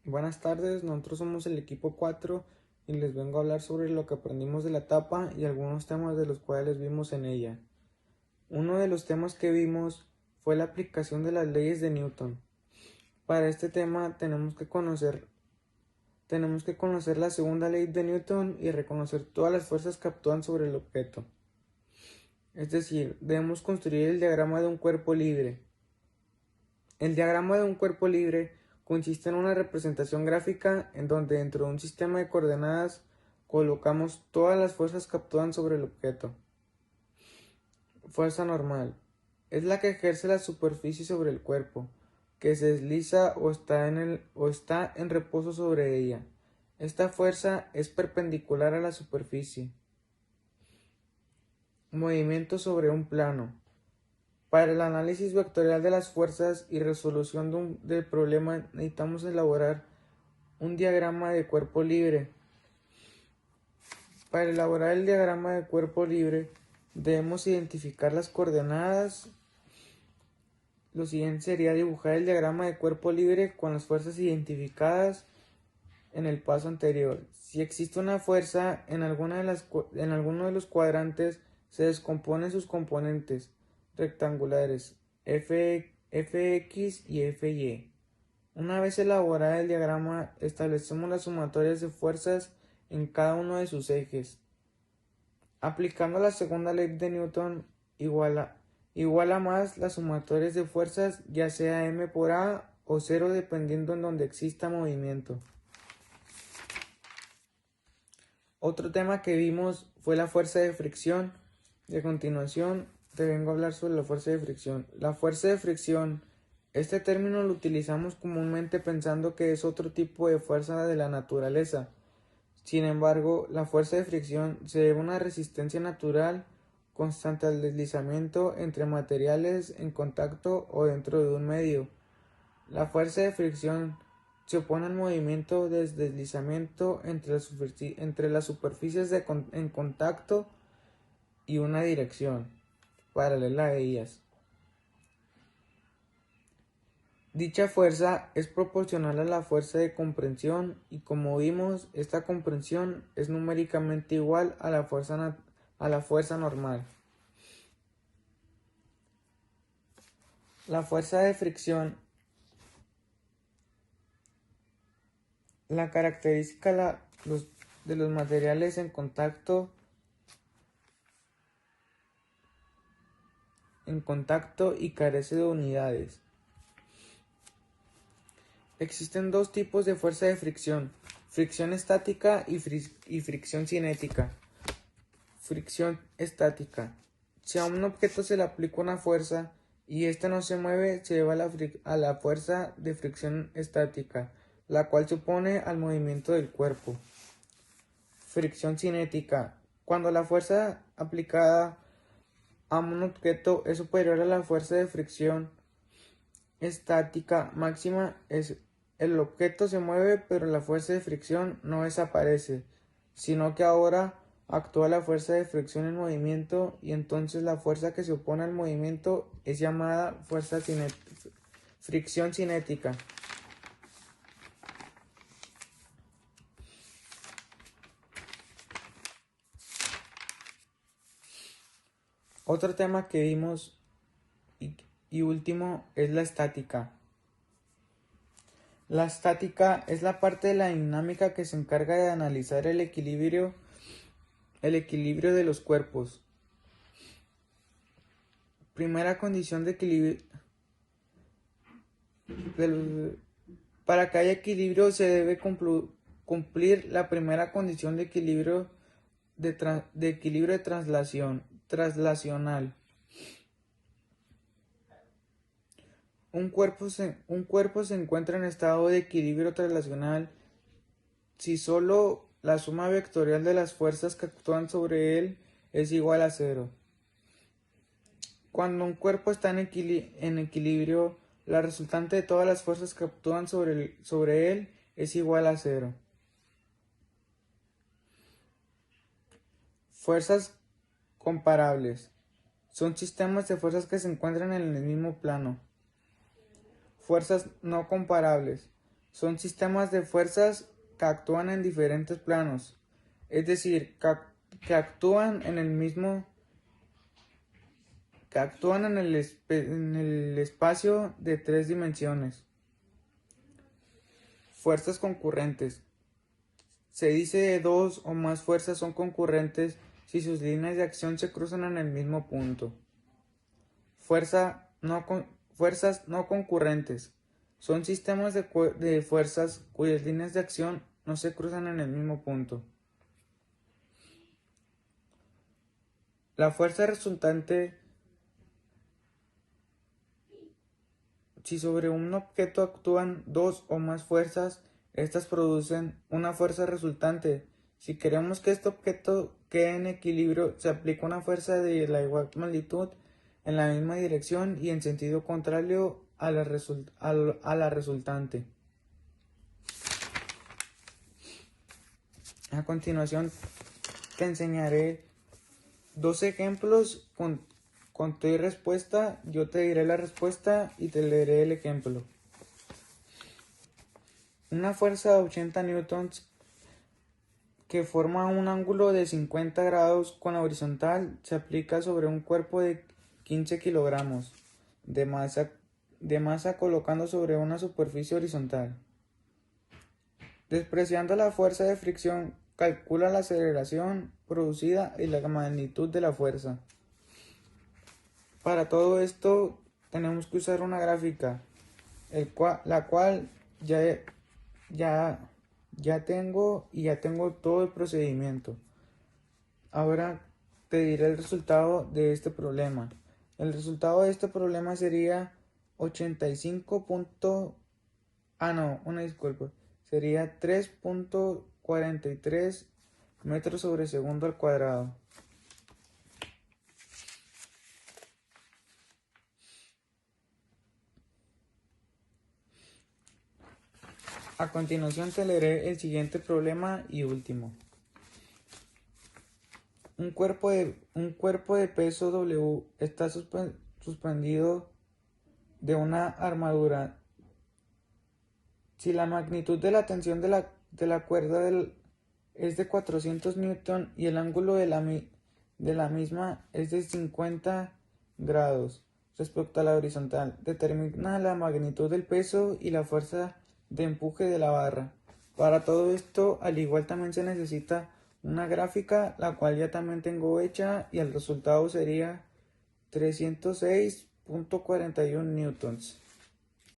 Buenas tardes, nosotros somos el equipo 4 y les vengo a hablar sobre lo que aprendimos de la etapa y algunos temas de los cuales vimos en ella. Uno de los temas que vimos fue la aplicación de las leyes de Newton. Para este tema tenemos que conocer la segunda ley de Newton y reconocer todas las fuerzas que actúan sobre el objeto. Es decir, debemos construir el diagrama de un cuerpo libre. El diagrama de un cuerpo libre consiste en una representación gráfica en donde dentro de un sistema de coordenadas colocamos todas las fuerzas que actúan sobre el objeto. Fuerza normal es la que ejerce la superficie sobre el cuerpo, que se desliza o está en reposo sobre ella. Esta fuerza es perpendicular a la superficie. Movimiento sobre un plano. Para el análisis vectorial de las fuerzas y resolución del problema necesitamos elaborar un diagrama de cuerpo libre. Para elaborar el diagrama de cuerpo libre debemos identificar las coordenadas. Lo siguiente sería dibujar el diagrama de cuerpo libre con las fuerzas identificadas en el paso anterior. Si existe una fuerza en alguno de los cuadrantes, se descomponen sus componentes rectangulares Fx y Fy. Una vez elaborado el diagrama, establecemos las sumatorias de fuerzas en cada uno de sus ejes. Aplicando la segunda ley de Newton, iguala más las sumatorias de fuerzas, ya sea m por a o 0 dependiendo en donde exista movimiento. Otro tema que vimos fue la fuerza de fricción. De continuación, te vengo a hablar sobre la fuerza de fricción. La fuerza de fricción, este término lo utilizamos comúnmente pensando que es otro tipo de fuerza de la naturaleza. Sin embargo, la fuerza de fricción se debe a una resistencia natural constante al deslizamiento entre materiales en contacto o dentro de un medio. La fuerza de fricción se opone al movimiento de deslizamiento entre las superficies en contacto y una dirección paralela a ellas. Dicha fuerza es proporcional a la fuerza de compresión y, como vimos, esta compresión es numéricamente igual a la fuerza normal. La fuerza de fricción, la característica de los materiales en contacto y carece de unidades. Existen dos tipos de fuerza de fricción: fricción estática y fricción cinética. Fricción estática. Si a un objeto se le aplica una fuerza y éste no se mueve, se lleva a la fuerza de fricción estática, la cual se opone al movimiento del cuerpo. Fricción cinética. Cuando la fuerza aplicada a un objeto es superior a la fuerza de fricción estática máxima, el objeto se mueve, pero la fuerza de fricción no desaparece, sino que ahora actúa la fuerza de fricción en movimiento, y entonces la fuerza que se opone al movimiento es llamada fricción cinética. Otro tema que vimos y último es la estática. La estática es la parte de la dinámica que se encarga de analizar el equilibrio de los cuerpos. Primera condición de equilibrio. Para que haya equilibrio se debe cumplir la primera condición de equilibrio de traslacional. Un cuerpo se encuentra en estado de equilibrio traslacional si solo la suma vectorial de las fuerzas que actúan sobre él es igual a 0. Cuando un cuerpo está en equilibrio, la resultante de todas las fuerzas que actúan sobre él es igual a 0. Fuerzas comparables. Son sistemas de fuerzas que se encuentran en el mismo plano. Fuerzas no comparables. son sistemas de fuerzas que actúan en diferentes planos, es decir, que actúan en el mismo que actúan en el espacio de 3 dimensiones. Fuerzas concurrentes. Se dice que 2 o más fuerzas son concurrentes si sus líneas de acción se cruzan en el mismo punto. Fuerzas no concurrentes. Son sistemas de fuerzas cuyas líneas de acción no se cruzan en el mismo punto. La fuerza resultante. Si sobre un objeto actúan 2 o más fuerzas, estas producen una fuerza resultante. Si queremos que este objeto quede en equilibrio, se aplica una fuerza de la igual magnitud en la misma dirección y en sentido contrario a la resultante. A continuación te enseñaré 2 ejemplos con tu respuesta. Yo te diré la respuesta y te leeré el ejemplo. Una fuerza de 80 newtons que forma un ángulo de 50 grados con la horizontal se aplica sobre un cuerpo de 15 kilogramos de masa colocando sobre una superficie horizontal. Despreciando la fuerza de fricción, calcula la aceleración producida y la magnitud de la fuerza. Para todo esto tenemos que usar una gráfica, la cual ya tengo todo el procedimiento. Ahora te diré el resultado de este problema. El resultado de este problema sería 85. Sería 3.43 metros sobre segundo al cuadrado. A continuación te leeré el siguiente problema y último. Un cuerpo de peso W está suspendido de una armadura. Si la magnitud de la tensión de la cuerda es de 400 newton y el ángulo de la misma es de 50 grados respecto a la horizontal, determina la magnitud del peso y la fuerza de empuje de la barra. Para todo esto, al igual también se necesita una gráfica, la cual ya también tengo hecha, y el resultado sería 306.41 newtons.